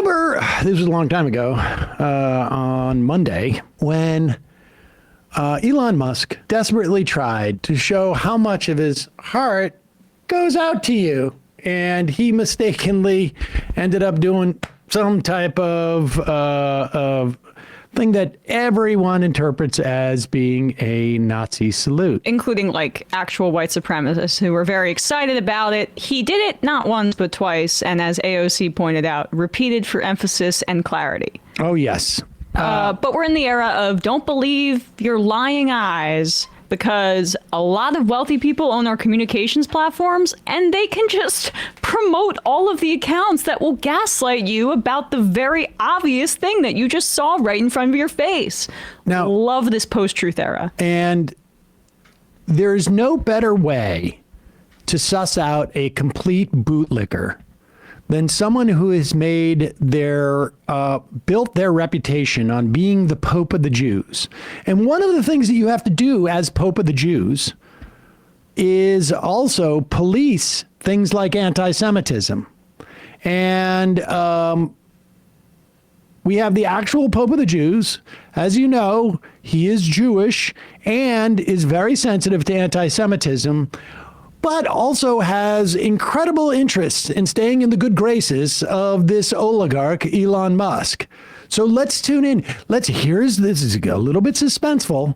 remember, this was a long time ago, on Monday, when Elon Musk desperately tried to show how much of his heart goes out to you. And he mistakenly ended up doing some type of thing that everyone interprets as being a Nazi salute. Including like actual white supremacists who were very excited about it. He did it not once, but twice. And as AOC pointed out, repeated for emphasis and clarity. Oh, yes. But we're in the era of don't believe your lying eyes, because a lot of wealthy people own our communications platforms and they can just promote all of the accounts that will gaslight you about the very obvious thing that you just saw right in front of your face. Now, love this post-truth era. And there's no better way to suss out a complete bootlicker than someone who has made built their reputation on being the Pope of the Jews. And one of the things that you have to do as Pope of the Jews is also police things like anti-Semitism. And we have the actual Pope of the Jews. As you know, he is Jewish and is very sensitive to anti-Semitism, but also has incredible interests in staying in the good graces of this oligarch, Elon Musk. So let's tune in. This is a little bit suspenseful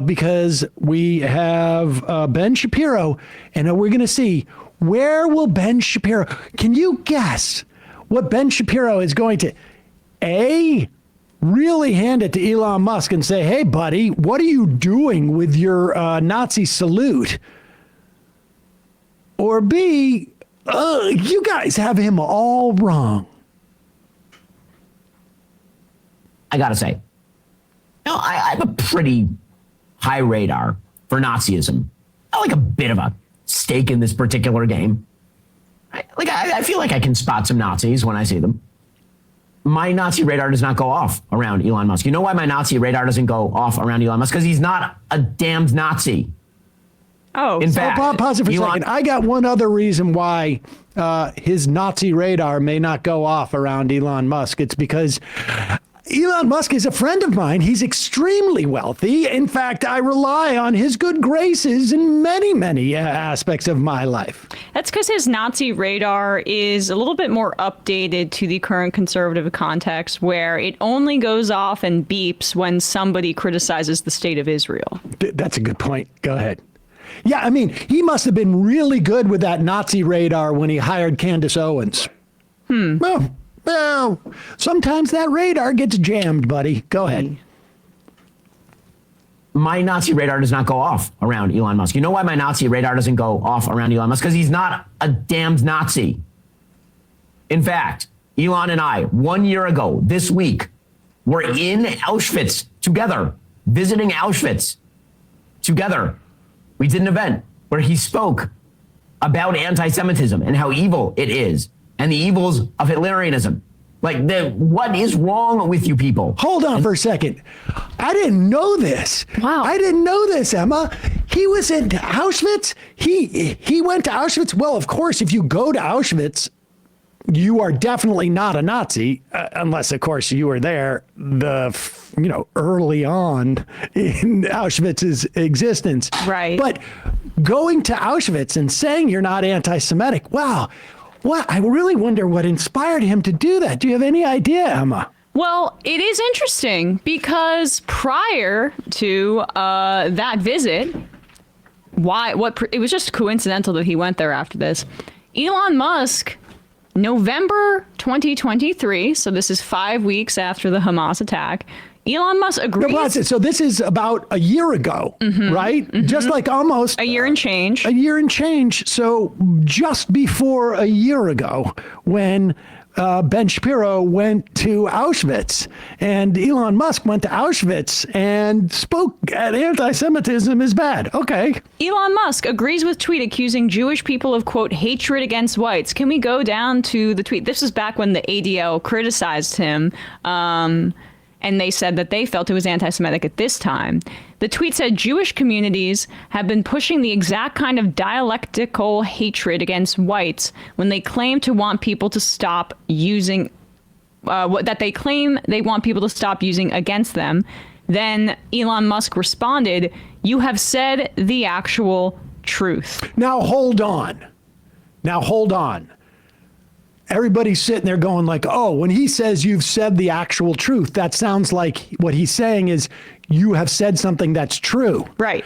because we have Ben Shapiro, and we're going to see where will Ben Shapiro, can you guess what Ben Shapiro is going to, A, really hand it to Elon Musk and say, hey, buddy, what are you doing with your Nazi salute? Or B, you guys have him all wrong. I gotta say, I have a pretty high radar for Nazism. I like a bit of a stake in this particular game. I feel like I can spot some Nazis when I see them. My Nazi radar does not go off around Elon Musk. You know why my Nazi radar doesn't go off around Elon Musk? Because he's not a damned Nazi. Oh, in fact, pause it for a second. I got one other reason why his Nazi radar may not go off around Elon Musk. It's because Elon Musk is a friend of mine. He's extremely wealthy. In fact, I rely on his good graces in many, many aspects of my life. That's because his Nazi radar is a little bit more updated to the current conservative context, where it only goes off and beeps when somebody criticizes the state of Israel. That's a good point. Go ahead. Yeah, I mean, he must have been really good with that Nazi radar when he hired Candace Owens. Well, sometimes that radar gets jammed, buddy. Go ahead. My Nazi radar does not go off around Elon Musk. You know why my Nazi radar doesn't go off around Elon Musk? Because he's not a damned Nazi. In fact, Elon and I, 1 year ago, this week, were in Auschwitz together, visiting Auschwitz together. We did an event where he spoke about anti-Semitism and how evil it is and the evils of Hitlerianism. What is wrong with you people? Hold on for a second. I didn't know this. Wow. I didn't know this, Emma. He was in Auschwitz. He went to Auschwitz. Well, of course, if you go to Auschwitz, you are definitely not a Nazi, unless, of course, you were there early on in Auschwitz's existence. Right. But going to Auschwitz and saying you're not anti-Semitic, wow. Well, I really wonder what inspired him to do that. Do you have any idea, Emma? Well, it is interesting because prior to that visit, it was just coincidental that he went there after this. Elon Musk, November 2023, so this is 5 weeks after the Hamas attack, Elon Musk agrees. So this is about a year ago, right? Mm-hmm. Just like almost a year and change. A year and change. So just before a year ago, when Ben Shapiro went to Auschwitz and Elon Musk went to Auschwitz and spoke at anti-Semitism is bad. Okay. Elon Musk agrees with tweet accusing Jewish people of, quote, hatred against whites. Can we go down to the tweet? This was back when the ADL criticized him. And they said that they felt it was anti-Semitic at this time. The tweet said Jewish communities have been pushing the exact kind of dialectical hatred against whites when they claim to want people to stop using that they claim they want people to stop using against them. Then Elon Musk responded, "You have said the actual truth." Now, hold on. Everybody's sitting there going like, oh, when he says you've said the actual truth, that sounds like what he's saying is you have said something that's true. Right.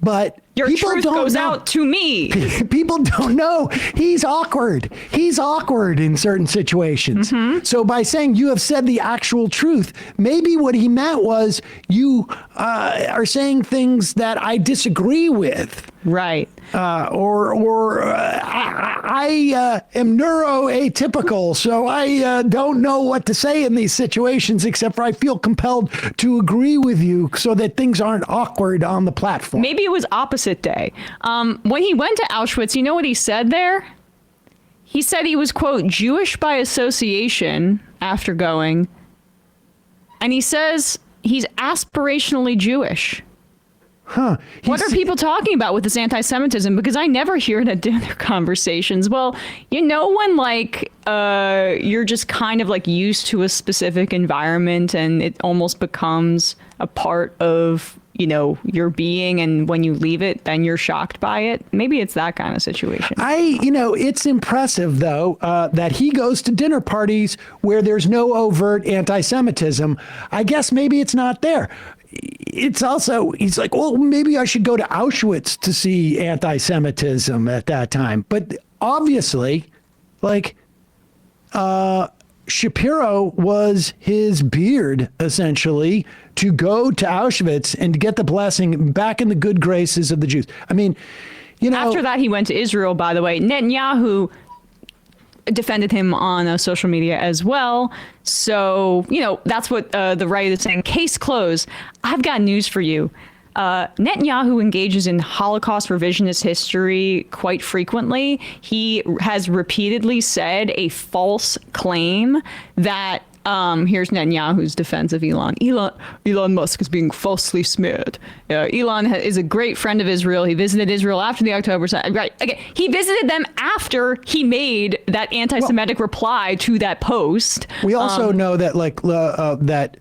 But Your people truth don't goes know. out to me. People don't know. He's awkward. He's awkward in certain situations. So by saying you have said the actual truth, maybe what he meant was you are saying things that I disagree with. Right. I am neuroatypical, so I don't know what to say in these situations, except for I feel compelled to agree with you so that things aren't awkward on the platform. Maybe it was opposite day. When he went to Auschwitz, you know what he said there? He said he was, quote, Jewish by association after going. And he says he's aspirationally Jewish. Huh. What are people talking about with this anti-Semitism? Because I never hear it at dinner conversations. Well, you know, when like you're just kind of like used to a specific environment and it almost becomes a part of, you know, your being, and when you leave it, then you're shocked by it. Maybe it's that kind of situation. It's impressive, though, that he goes to dinner parties where there's no overt anti-Semitism. I guess maybe it's not there. It's also, he's like, well, maybe I should go to Auschwitz to see anti-Semitism at that time. But obviously, like, Shapiro was his beard, essentially, to go to Auschwitz and to get the blessing back in the good graces of the Jews. I mean, you know. After that, he went to Israel, by the way. Netanyahu defended him on social media as well. So, you know, that's what the right is saying. Case closed. I've got news for you. Netanyahu engages in Holocaust revisionist history quite frequently. He has repeatedly said a false claim that here's Netanyahu's defense of Elon. Elon Musk is being falsely smeared. Elon is a great friend of Israel. He visited Israel after the October. Right. Okay. He visited them after he made that anti-Semitic reply to that post. We also know that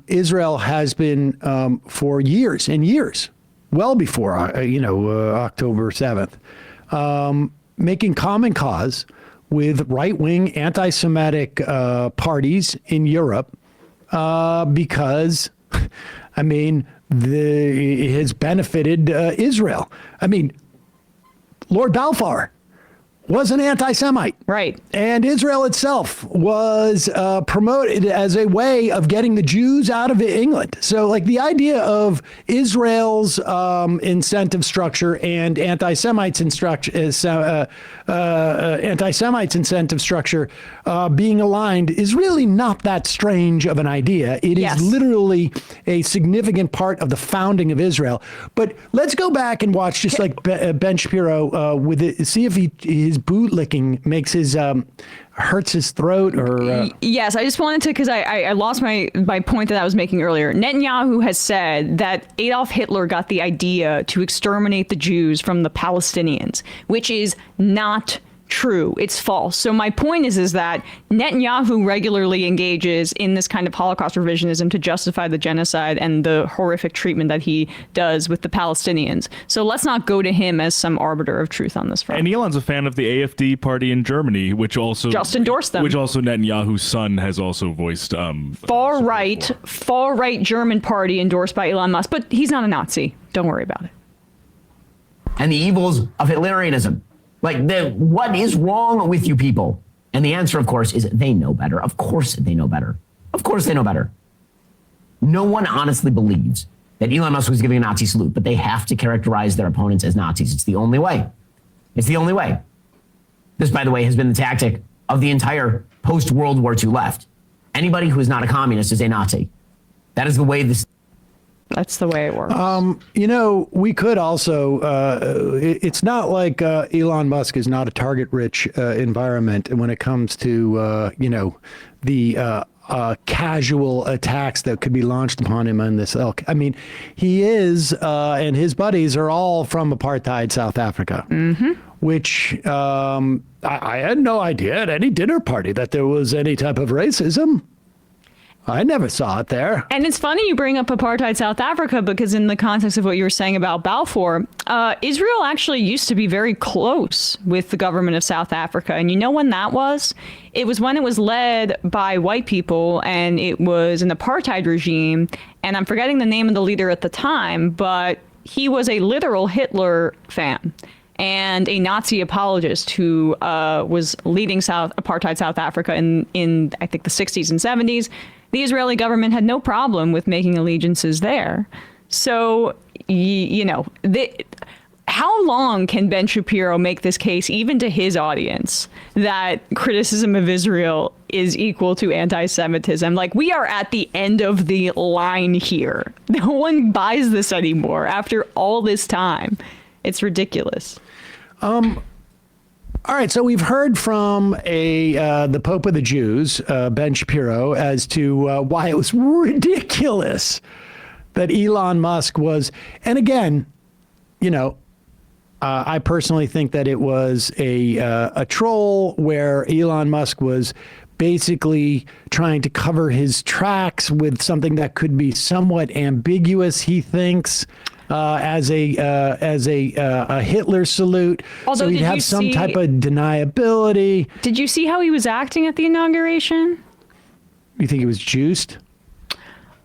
Israel has been for years and years, well before October 7th, making common cause with right-wing anti-Semitic parties in Europe because, I mean, it has benefited Israel. I mean, Lord Balfour was an anti-Semite. Right. And Israel itself was promoted as a way of getting the Jews out of England. So, like, the idea of Israel's incentive structure and anti-Semites incentive structure being aligned is really not that strange of an idea. It is literally a significant part of the founding of Israel. But let's go back and watch just like Ben Shapiro with it, see if his boot licking makes his hurts his throat or yes, I just wanted to, because I lost my point that I was making earlier. Netanyahu has said that Adolf Hitler got the idea to exterminate the Jews from the Palestinians, which is not true. It's false. So my point is that Netanyahu regularly engages in this kind of Holocaust revisionism to justify the genocide and the horrific treatment that he does with the Palestinians. So let's not go to him as some arbiter of truth on this front. And Elon's a fan of the AfD party in Germany, which also just endorsed them. Which also Netanyahu's son has also voiced far right German party endorsed by Elon Musk, but he's not a Nazi. Don't worry about it. And the evils of Hitlerianism. Like, what is wrong with you people? And the answer, of course, is they know better. Of course they know better. Of course they know better. No one honestly believes that Elon Musk was giving a Nazi salute, but they have to characterize their opponents as Nazis. It's the only way. It's the only way. This, by the way, has been the tactic of the entire post-World War II left. Anybody who is not a communist is a Nazi. That is the way this... That's the way it works. We could also, it's not like Elon Musk is not a target-rich environment when it comes to, the casual attacks that could be launched upon him on this ilk. I mean, he is, and his buddies are all from apartheid South Africa. Mm-hmm. which I had no idea at any dinner party that there was any type of racism. I never saw it there. And it's funny you bring up apartheid South Africa, because in the context of what you were saying about Balfour, Israel actually used to be very close with the government of South Africa. And you know when that was? It was when it was led by white people, and it was an apartheid regime. And I'm forgetting the name of the leader at the time, but he was a literal Hitler fan and a Nazi apologist who was leading apartheid South Africa in I think the 60s and 70s. The Israeli government had no problem with making allegiances there. So, how long can Ben Shapiro make this case, even to his audience, that criticism of Israel is equal to anti-Semitism? Like, we are at the end of the line here. No one buys this anymore after all this time. It's ridiculous. All right, so we've heard from the Pope of the Jews, Ben Shapiro, as to why it was ridiculous that Elon Musk was, and again, I personally think that it was a troll where Elon Musk was basically trying to cover his tracks with something that could be somewhat ambiguous, he thinks. As a Hitler salute, although, so he'd have some type of deniability. Did you see how he was acting at the inauguration? You think he was juiced?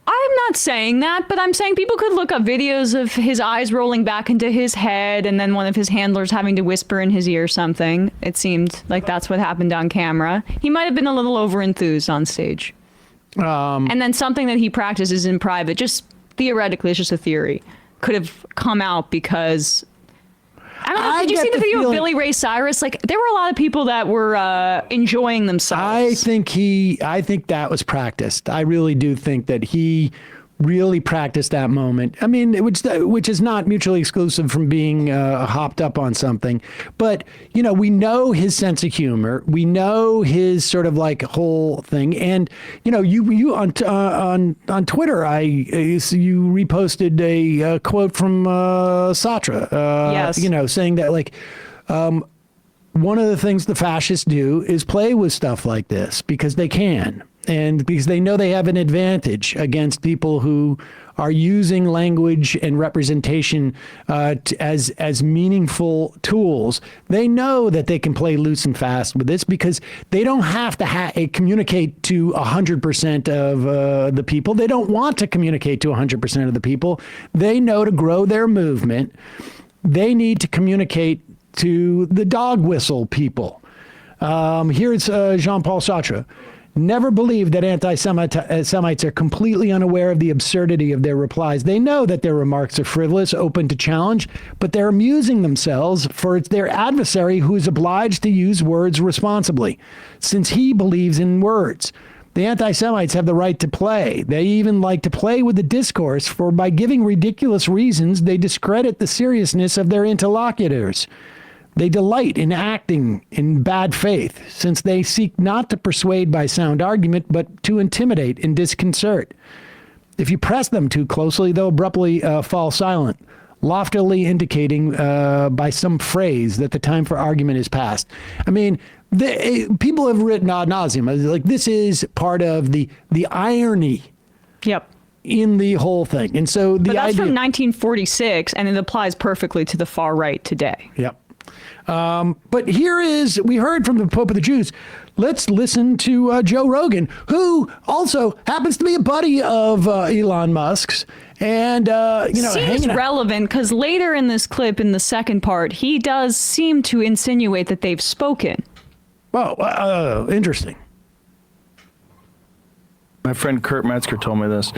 I'm not saying that, but I'm saying people could look up videos of his eyes rolling back into his head and then one of his handlers having to whisper in his ear something. It seemed like that's what happened on camera. He might have been a little overenthused on stage. And then something that he practices in private, just theoretically, it's just a theory, could have come out because I don't know. Did you see the video of Billy Ray Cyrus? Like, there were a lot of people that were enjoying themselves. I think that was practiced. I really do think that he really practiced that moment. I mean, which is not mutually exclusive from being hopped up on something. But, we know his sense of humor. We know his sort of like whole thing. And, you on Twitter, you reposted a quote from Sartre, yes. Saying that like, one of the things the fascists do is play with stuff like this because they can. And because they know they have an advantage against people who are using language and representation as meaningful tools. They know that they can play loose and fast with this because they don't have to communicate to 100% of the people. They don't want to communicate to 100% of the people. They know to grow their movement, they need to communicate to the dog whistle people. Here's Jean-Paul Sartre. Never believe that anti-Semites are completely unaware of the absurdity of their replies. They know that their remarks are frivolous, open to challenge, but they're amusing themselves for it's their adversary who is obliged to use words responsibly, since he believes in words. The anti-Semites have the right to play. They even like to play with the discourse, for by giving ridiculous reasons, they discredit the seriousness of their interlocutors. They delight in acting in bad faith, since they seek not to persuade by sound argument, but to intimidate and disconcert. If you press them too closely, they'll abruptly fall silent, loftily indicating by some phrase that the time for argument is past. I mean, people have written ad nauseum, like this is part of the irony. Yep. In the whole thing. And so but that's from 1946, and it applies perfectly to the far right today. Yep. But we heard from the Pope of the Jews. Let's listen to Joe Rogan, who also happens to be a buddy of Elon Musk's. And, seems relevant because later in this clip, in the second part, he does seem to insinuate that they've spoken. Oh, interesting. My friend Kurt Metzger told me this.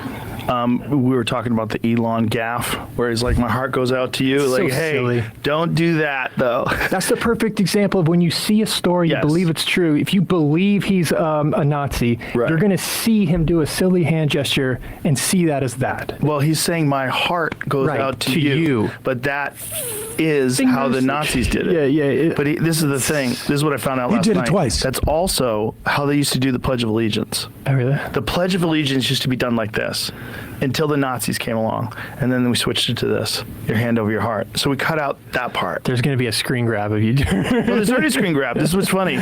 We were talking about the Elon gaffe, where he's like, my heart goes out to you. So like, hey, silly. Don't do that, though. That's the perfect example of when you see a story, you Yes. believe it's true. If you believe he's a Nazi, Right. you're going to see him do a silly hand gesture and see that as that. Well, he's saying my heart goes Right, out to to you. But that is how the Nazis did it. Yeah. But this is the thing. This is what I found out He last did it night. twice. That's also how they used to do the Pledge of Allegiance. Oh, really? The Pledge Pledge of Allegiance used to be done like this until the Nazis came along. And then we switched it to this, your hand over your heart. So we cut out that part. There's going to be a screen grab of you. Well, there's already a screen grab. This is what's funny.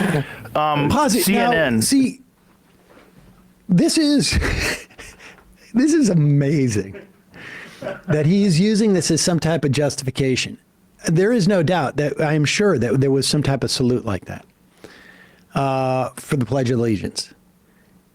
Pause it. CNN. Now, see, this is this is amazing that he's using this as some type of justification. There is no doubt that I am sure that there was some type of salute like that for the Pledge of Allegiance.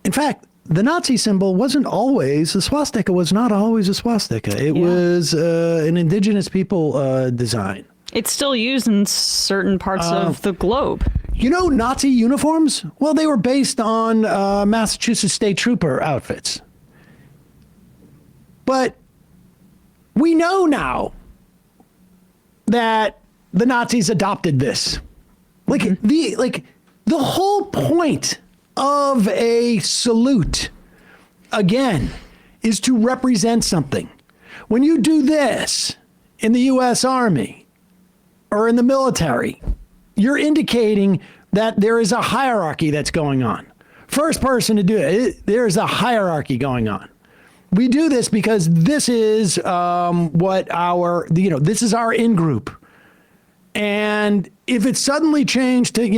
In fact, the Nazi symbol wasn't always, the swastika was not always a swastika. It was an indigenous people design. It's still used in certain parts of the globe. You know Nazi uniforms? Well, they were based on Massachusetts State Trooper outfits. But we know now that the Nazis adopted this. The whole point of a salute, again, is to represent something. When you do this in the U.S. Army or in the military, you're indicating that there is a hierarchy that's going on. First person to do it, there's a hierarchy going on. We do this because this is this is our in-group. And if it suddenly changed to,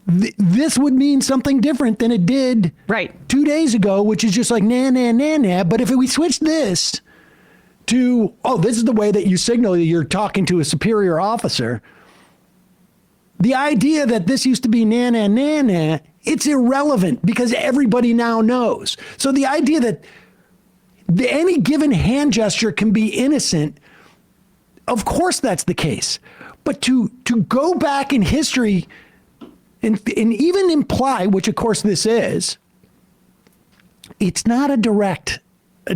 this would mean something different than it did 2 days ago, which is just like, nah, nah, nah, nah. But if we switch this to, this is the way that you signal that you're talking to a superior officer, the idea that this used to be nah, nah, nah, nah, it's irrelevant because everybody now knows. So the idea that any given hand gesture can be innocent, of course that's the case. But to go back in history and even imply, which of course this is, it's not a direct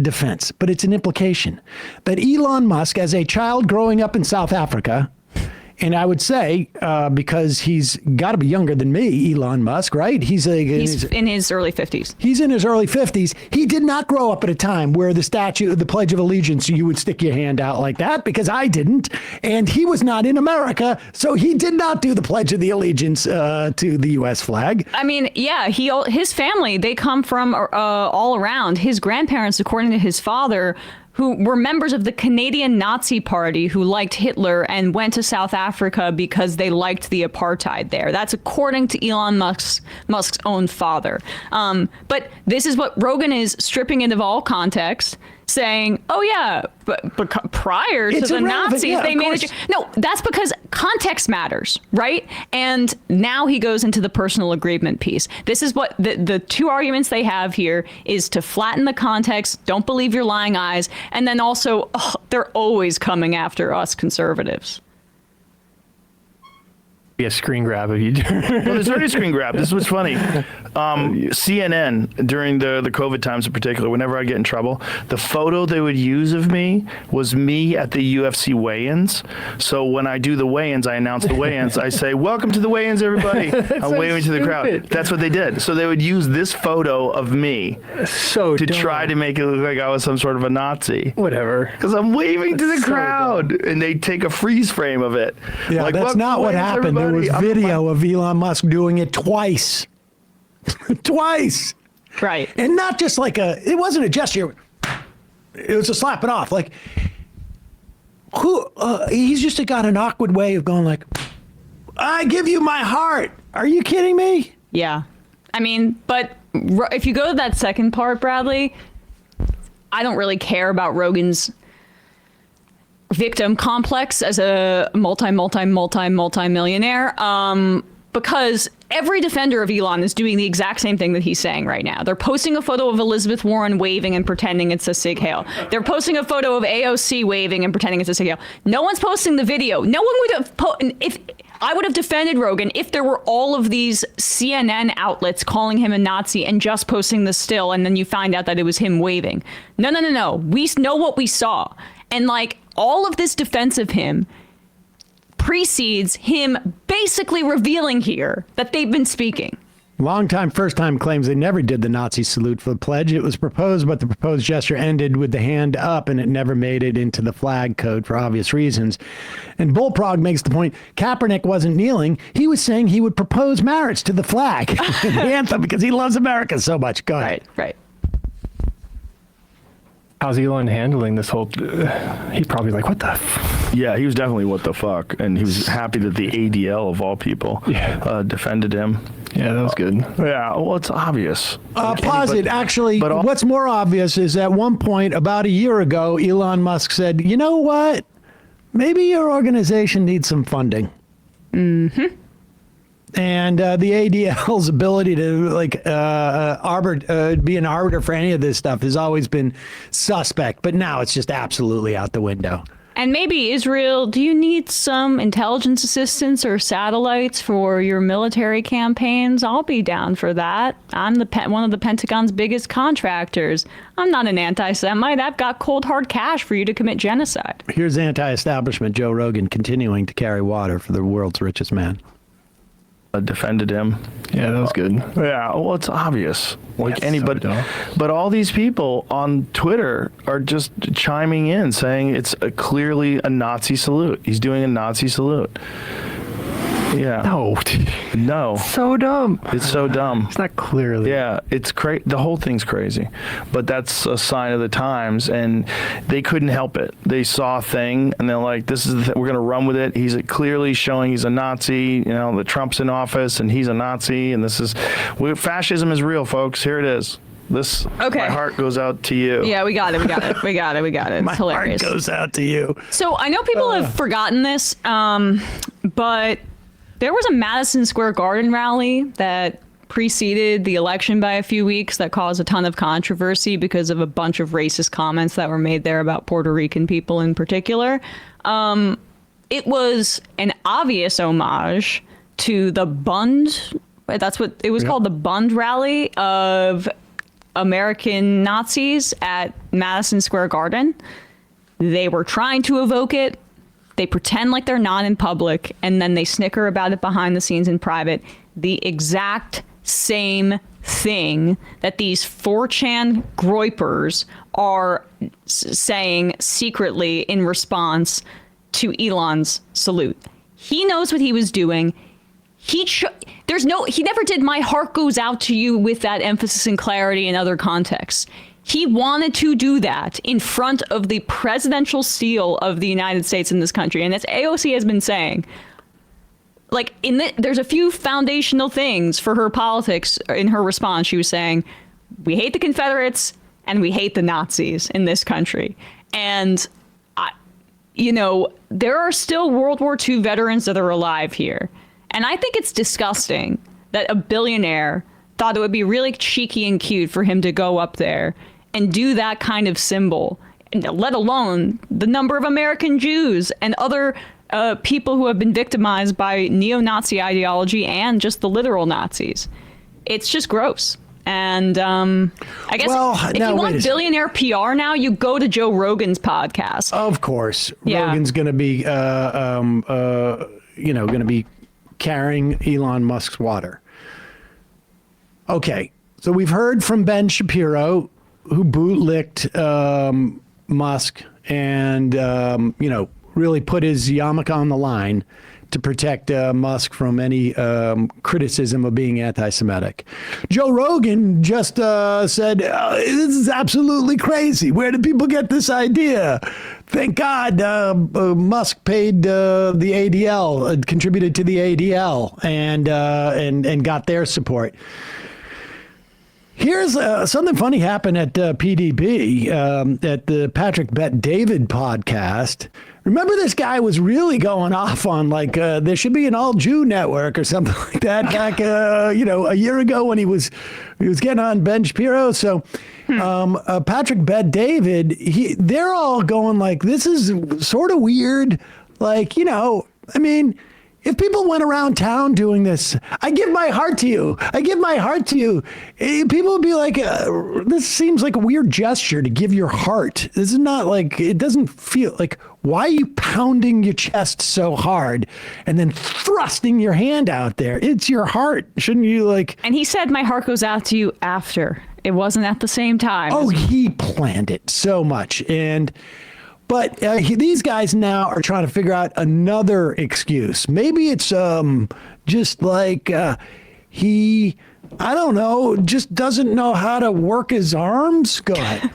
defense, but it's an implication that Elon Musk, as a child growing up in South Africa, and I would say, because he's got to be younger than me, Elon Musk, right? He's in his early 50s. He's in his early 50s. He did not grow up at a time where the Pledge of Allegiance, you would stick your hand out like that, because I didn't. And he was not in America, so he did not do the Pledge of the Allegiance to the U.S. flag. I mean, yeah, his family, they come from all around. His grandparents, according to his father, who were members of the Canadian Nazi Party, who liked Hitler and went to South Africa because they liked the apartheid there. That's according to Elon Musk's own father. But this is what Rogan is stripping it of all context, saying, oh yeah, but prior to the Nazis, they made it. No, that's because context matters, right? And now he goes into the personal agreement piece. This is what the two arguments they have here is to flatten the context, don't believe your lying eyes, and then also, they're always coming after us conservatives. Be a screen grab of you. Well, there's already a screen grab. This was funny. CNN, during the COVID times in particular, whenever I get in trouble, the photo they would use of me was me at the UFC weigh-ins. So when I do the weigh-ins, I announce the weigh-ins. I say, welcome to the weigh-ins, everybody. I'm waving to the crowd. That's what they did. So they would use this photo of me to try to make it look like I was some sort of a Nazi. Whatever. Because I'm waving to the crowd. And they take a freeze frame of it. Yeah, like, that's not what happened. There was video of Elon Musk doing it twice. Twice. Right. And not just like it wasn't a gesture. It was a slap it off. Like, he's just got an awkward way of going like, I give you my heart. Are you kidding me? Yeah. I mean, but if you go to that second part, Bradley, I don't really care about Rogan's victim complex as a multi-millionaire, because every defender of Elon is doing the exact same thing that he's saying right now. They're posting a photo of Elizabeth Warren waving and pretending it's a Sig Heil. They're posting a photo of AOC waving and pretending it's a Sig Heil. No one's posting the video. No one would have if I would have defended Rogan if there were all of these CNN outlets calling him a Nazi and just posting the still, and then you find out that it was him waving. No. We know what we saw. And like, all of this defense of him precedes him basically revealing here that they've been speaking. Longtime, first-time claims they never did the Nazi salute for the pledge. It was proposed, but the proposed gesture ended with the hand up, and it never made it into the flag code for obvious reasons. And Bullprog makes the point, Kaepernick wasn't kneeling. He was saying he would propose marriage to the flag, the anthem, because he loves America so much. Go ahead. Right. How's Elon handling this whole? He's probably like, what the? Yeah, he was definitely what the fuck, and he was happy that the ADL of all people defended him. Yeah, that was good. Yeah, well, it's obvious. Posit, actually, but what's more obvious is at one point about a year ago, Elon Musk said, you know what? Maybe your organization needs some funding. Mm-hmm. And the ADL's ability to be an arbiter for any of this stuff has always been suspect, but now it's just absolutely out the window. And maybe Israel, do you need some intelligence assistance or satellites for your military campaigns? I'll be down for that. I'm one of the Pentagon's biggest contractors. I'm not an anti-Semite. I've got cold hard cash for you to commit genocide. Here's anti-establishment Joe Rogan continuing to carry water for the world's richest man. Defended him. Yeah, that was good. Yeah, well, it's obvious. Like anybody, so but all these people on Twitter are just chiming in, saying it's clearly a Nazi salute. He's doing a Nazi salute. Yeah. No. So dumb. It's so dumb. It's not clearly. Yeah, it's crazy. The whole thing's crazy, but that's a sign of the times, and they couldn't help it. They saw a thing, and they're like, "This is we're gonna run with it." He's clearly showing he's a Nazi. You know, that Trump's in office, and he's a Nazi, and this is fascism is real, folks. Here it is. My heart goes out to you. Yeah, we got it. It's My hilarious. heart goes out to you. So I know people have forgotten this, but there was a Madison Square Garden rally that preceded the election by a few weeks that caused a ton of controversy because of a bunch of racist comments that were made there about Puerto Rican people in particular. It was an obvious homage to the Bund. That's what it was called, the Bund rally of American Nazis at Madison Square Garden. They were trying to evoke it. They pretend like they're not in public, and then they snicker about it behind the scenes in private. The exact same thing that these 4chan groypers are saying secretly in response to Elon's salute. He knows what he was doing. He never did "my heart goes out to you" with that emphasis and clarity in other contexts. He wanted to do that in front of the presidential seal of the United States in this country. And as AOC has been saying, like there's a few foundational things for her politics. In her response, she was saying, we hate the Confederates and we hate the Nazis in this country. And, there are still World War II veterans that are alive here. And I think it's disgusting that a billionaire thought it would be really cheeky and cute for him to go up there and do that kind of symbol, let alone the number of American Jews and other people who have been victimized by neo-Nazi ideology and just the literal Nazis. It's just gross. And I guess if you want billionaire PR now, you go to Joe Rogan's podcast. Of course. Yeah. Rogan's going to be, going to be carrying Elon Musk's water. Okay. So we've heard from Ben Shapiro, who bootlicked Musk and, really put his yarmulke on the line to protect Musk from any criticism of being anti-Semitic. Joe Rogan just said, this is absolutely crazy. Where did people get this idea? Thank God Musk paid the ADL, contributed to the ADL, and got their support. Here's something funny happened at PDB, at the Patrick Bet-David podcast. Remember, this guy was really going off on there should be an all-Jew network or something like that back, a year ago when he was getting on Ben Shapiro. So Patrick Bet-David, they're all going like, this is sort of weird. if people went around town doing this, I give my heart to you. I give my heart to you. People would be like, this seems like a weird gesture to give your heart. This is not like, it doesn't feel like, why are you pounding your chest so hard and then thrusting your hand out there? It's your heart. Shouldn't you like? And he said, my heart goes out to you after. It wasn't at the same time. Oh, he planned it so much. But these guys now are trying to figure out another excuse. Maybe it's just like he, I don't know, just doesn't know how to work his arms. Go ahead.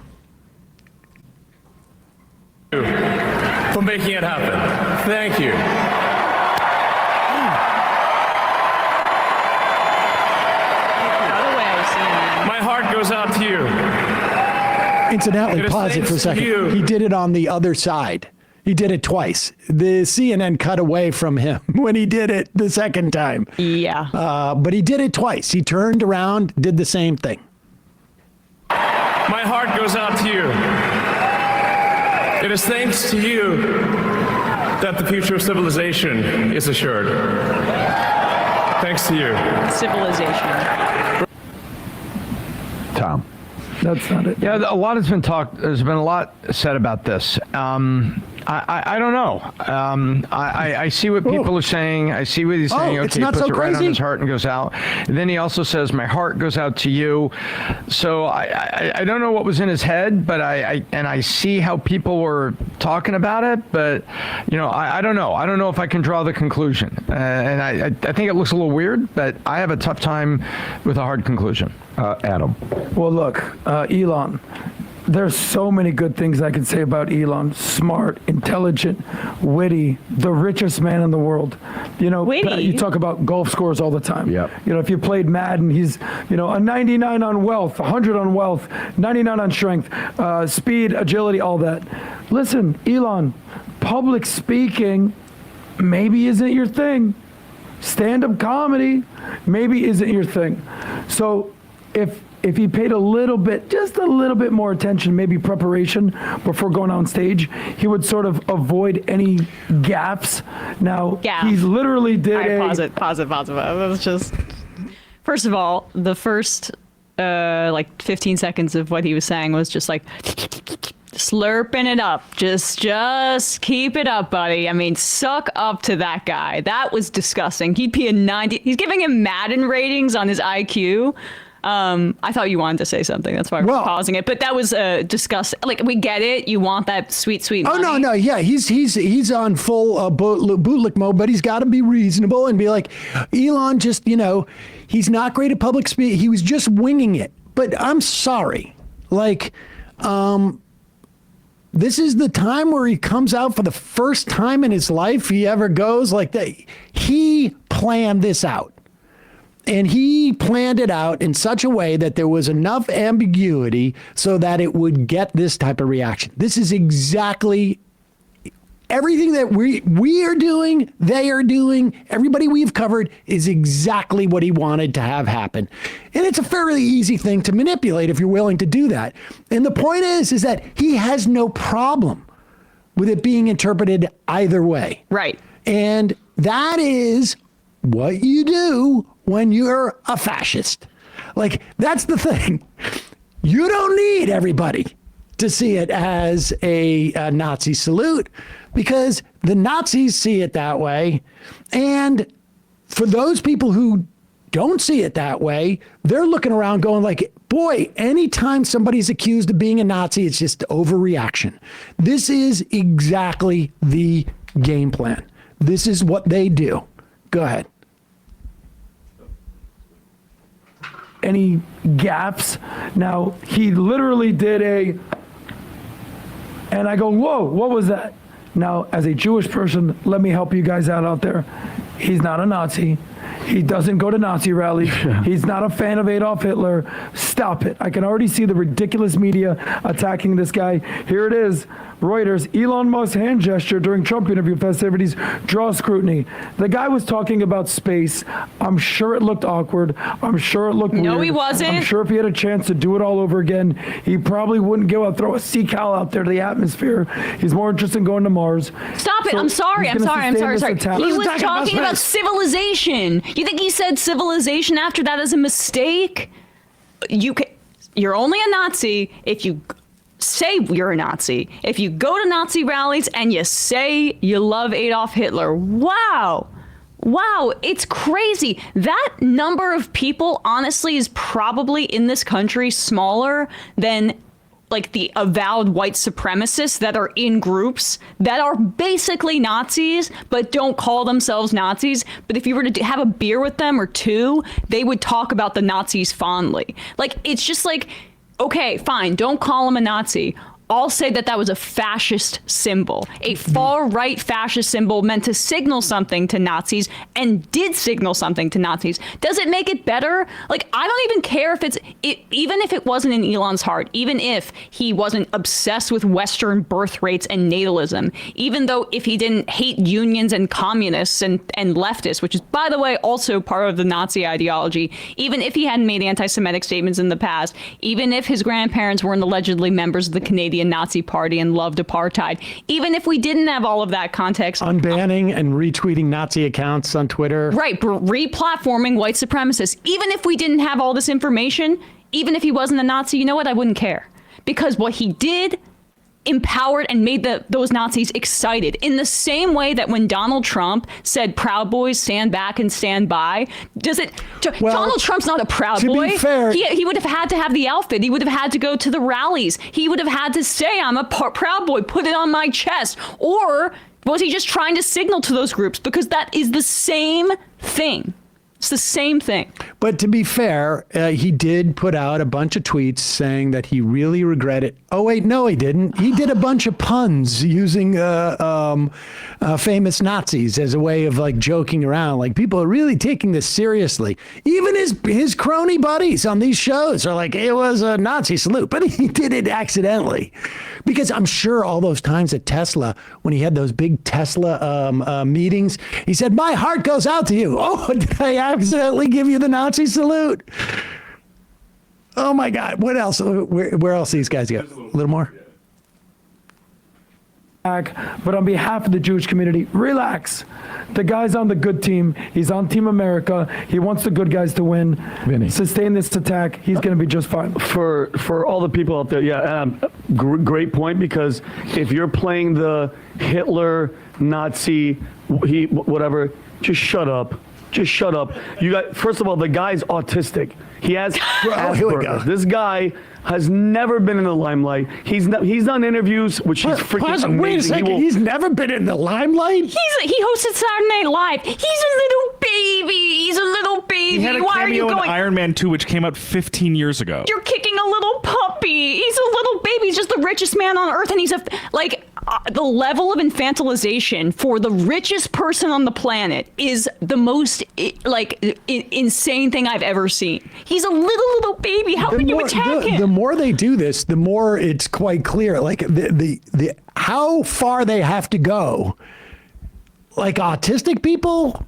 For making it happen. Thank you. My heart goes out to you. Incidentally, pause it for a second. He did it on the other side. He did it twice. The CNN cut away from him when he did it the second time. Yeah. But he did it twice. He turned around, did the same thing. My heart goes out to you. It is thanks to you that the future of civilization is assured. Thanks to you. Civilization. Tom. That's not it. Yeah, a lot has been talked. There's been a lot said about this. I don't know. I see what people are saying. I see what he's saying. It's Okay, he not puts so it right on crazy? his heart and goes out. And then he also says, "My heart goes out to you." So I don't know what was in his head, but I see how people were talking about it. But I don't know. I don't know if I can draw the conclusion. And I think it looks a little weird, but I have a tough time with a hard conclusion. Adam. Well, look, Elon, there's so many good things I can say about Elon. Smart, intelligent, witty, the richest man in the world. Witty? You talk about golf scores all the time. Yep. If you played Madden, he's, a 99 on wealth, 100 on wealth, 99 on strength, speed, agility, all that. Listen, Elon, public speaking maybe isn't your thing. Stand-up comedy maybe isn't your thing. So if he paid just a little bit more attention, maybe preparation before going on stage, he would sort of avoid any gaffes. Now, he literally did Pause it. That's just... First of all, the first 15 seconds of what he was saying was just like slurping it up. Just keep it up, buddy. I mean, suck up to that guy. That was disgusting. He'd be a 90. He's giving him Madden ratings on his IQ. I thought you wanted to say something. That's why we're pausing it. But that was disgusting. Like, we get it. You want that sweet money. Oh, no. Yeah, he's on full bootlick mode, but he's got to be reasonable and be like, Elon just, he's not great at public speaking. He was just winging it. But I'm sorry. Like, this is the time where he comes out for the first time in his life he ever goes like that. He planned this out. And he planned it out in such a way that there was enough ambiguity so that it would get this type of reaction. This is exactly everything that we are doing, they are doing, everybody we've covered is exactly what he wanted to have happen. And it's a fairly easy thing to manipulate if you're willing to do that. And the point is that he has no problem with it being interpreted either way. Right. And that is what you do when you're a fascist. Like, that's the thing. You don't need everybody to see it as a Nazi salute because the Nazis see it that way. And for those people who don't see it that way, they're looking around going like, boy, anytime somebody's accused of being a Nazi, it's just overreaction. This is exactly the game plan. This is what they do. Go ahead. Any gaps. Now, he literally did and I go, whoa, what was that? Now, as a Jewish person, let me help you guys out there. He's not a Nazi. He doesn't go to Nazi rallies. He's not a fan of Adolf Hitler. Stop it. I can already see the ridiculous media attacking this guy. Here it is. Reuters, Elon Musk's hand gesture during Trump interview festivities draws scrutiny. The guy was talking about space. I'm sure it looked awkward. I'm sure it looked weird. No, he wasn't. I'm sure if he had a chance to do it all over again, he probably wouldn't go and throw a Seacal out there to the atmosphere. He's more interested in going to Mars. Stop it. So I'm sorry. he's gonna sustain this attack. He was talking about talking about civilization. You think he said civilization after that is a mistake? You're only a Nazi if you say you're a Nazi. If you go to Nazi rallies and you say you love Adolf Hitler. Wow, it's crazy. That number of people, honestly, is probably in this country smaller than like the avowed white supremacists that are in groups that are basically Nazis, but don't call themselves Nazis. But if you were to have a beer with them or two, they would talk about the Nazis fondly. Like, it's just like, okay, fine, don't call him a Nazi. I'll say that was a fascist symbol, a far-right fascist symbol meant to signal something to Nazis and did signal something to Nazis. Does it make it better? Like, I don't even care if even if it wasn't in Elon's heart, even if he wasn't obsessed with Western birth rates and natalism, even though if he didn't hate unions and communists and leftists, which is, by the way, also part of the Nazi ideology, even if he hadn't made anti-Semitic statements in the past, even if his grandparents weren't allegedly members of the Canadian Nazi Party and loved apartheid. Even if we didn't have all of that context. Unbanning and retweeting Nazi accounts on Twitter. Right, replatforming white supremacists. Even if we didn't have all this information, even if he wasn't a Nazi, you know what? I wouldn't care. Because what he did empowered and made those Nazis excited in the same way that when Donald Trump said Proud Boys stand back and stand by, Donald Trump's not a Proud Boy. To be fair, he would have had to have the outfit. He would have had to go to the rallies. He would have had to say, I'm a Proud Boy, put it on my chest. Or was he just trying to signal to those groups? Because that is the same thing. It's the same thing. But to be fair, he did put out a bunch of tweets saying that he really regretted. Oh, wait, no, he didn't. He did a bunch of puns using famous Nazis as a way of like joking around. Like, people are really taking this seriously. Even his crony buddies on these shows are like, it was a Nazi salute, but he did it accidentally. Because I'm sure all those times at Tesla, when he had those big Tesla meetings, he said, my heart goes out to you. Oh, did I accidentally give you the Nazi salute? Oh, my God. What else? Where else these guys go? A little more? But on behalf of the Jewish community, relax. The guy's on the good team. He's on Team America. He wants the good guys to win. Vinny. Sustain this attack. He's going to be just fine. For all the people out there, great point, because if you're playing the Hitler, Nazi, whatever, just shut up. Just shut up. First of all, the guy's autistic. He has Asperger's. This guy has never been in the limelight. He's done interviews, which he's freaking amazing. Wait a second. He's never been in the limelight? He hosted Saturday Night Live. He's a little baby. He's a little baby. He had a Why are you cameo in going? Iron Man 2, which came out 15 years ago. You're kicking a little puppy. He's a little baby. He's just the richest man on earth, and he's the level of infantilization for the richest person on the planet is the most insane thing I've ever seen. He's a little baby. How can you attack him? The more they do this, the more it's quite clear. Like the how far they have to go. Like, autistic people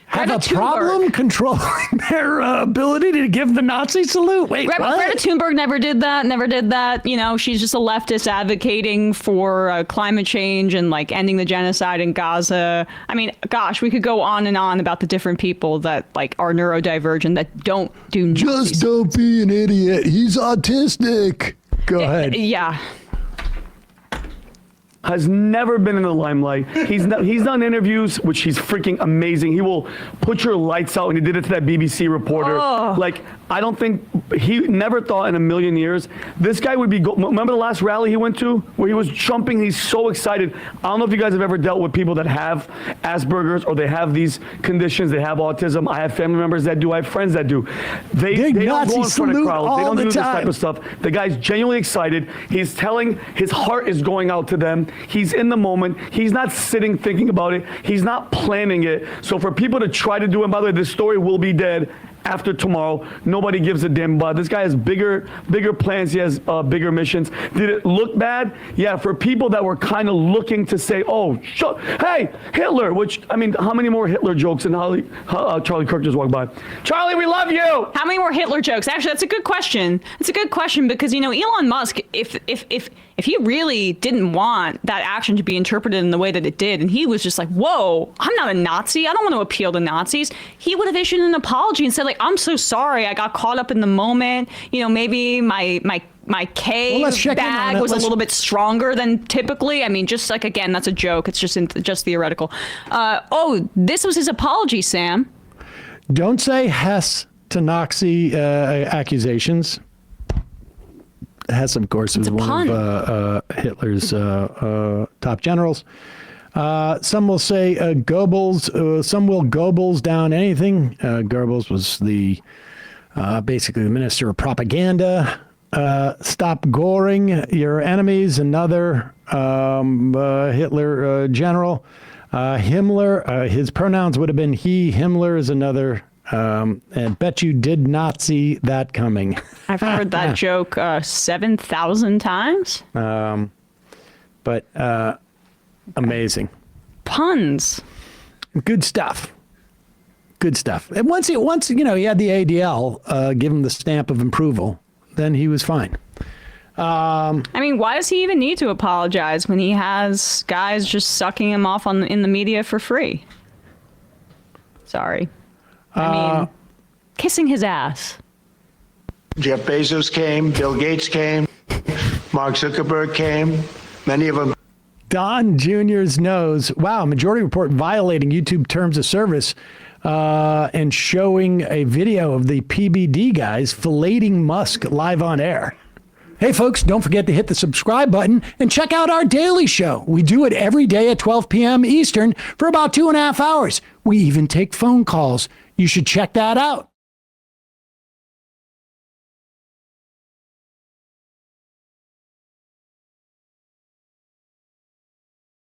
have a problem controlling their ability to give the Nazi salute. Wait, what? Greta Thunberg never did that. You know, she's just a leftist advocating for climate change and like ending the genocide in Gaza. I mean, gosh, we could go on and on about the different people that like are neurodivergent that don't do Nazi Just don't be an idiot. He's autistic. Go ahead. Yeah. Has never been in the limelight. He's done interviews, which he's freaking amazing. He will put your lights out, and he did it to that BBC reporter. Oh. Like, I don't think he never thought in a million years this guy would be. Remember the last rally he went to where he was jumping? He's so excited. I don't know if you guys have ever dealt with people that have Asperger's or they have these conditions. They have autism. I have family members that do. I have friends that do. They don't go in front of crowds. They don't do this type of stuff. The guy's genuinely excited. He's telling his heart is going out to them. He's in the moment. He's not sitting thinking about it. He's not planning it. So for people to try to do, and by the way, this story will be dead after tomorrow. Nobody gives a damn about. This guy has bigger plans. He has bigger missions. Did it look bad? Yeah, for people that were kind of looking to say, oh, hey, Hitler, which, I mean, how many more Hitler jokes and Charlie Kirk just walked by? Charlie, we love you! How many more Hitler jokes? Actually, that's a good question. It's a good question because, Elon Musk, if he really didn't want that action to be interpreted in the way that it did, and he was just like, whoa, I'm not a Nazi. I don't want to appeal to Nazis. He would have issued an apology and said, like, I'm so sorry. I got caught up in the moment. Maybe my K bag was a little bit stronger than typically. I mean, just like, again, that's a joke. It's just theoretical. This was his apology, Sam. Don't say Hess to Nazi accusations. Hess, of course, was one of Hitler's top generals. Some will say Goebbels. Some will Goebbels down anything. Goebbels was basically the minister of propaganda. Stop goring your enemies. Another Hitler general. Himmler. His pronouns would have been he. Himmler is another. And bet you did not see that coming. I've heard that joke 7,000 times. But amazing. Puns. Good stuff. Good stuff. And once he had the ADL give him the stamp of approval, then he was fine. I mean, why does he even need to apologize when he has guys just sucking him off in the media for free? Sorry. I mean, kissing his ass. Jeff Bezos came, Bill Gates came, Mark Zuckerberg came, many of them. Don Jr.'s nose. Wow, Majority Report violating YouTube terms of service and showing a video of the PBD guys filleting Musk live on air. Hey, folks, don't forget to hit the subscribe button and check out our daily show. We do it every day at 12 p.m. Eastern for about 2.5 hours. We even take phone calls. You should check that out.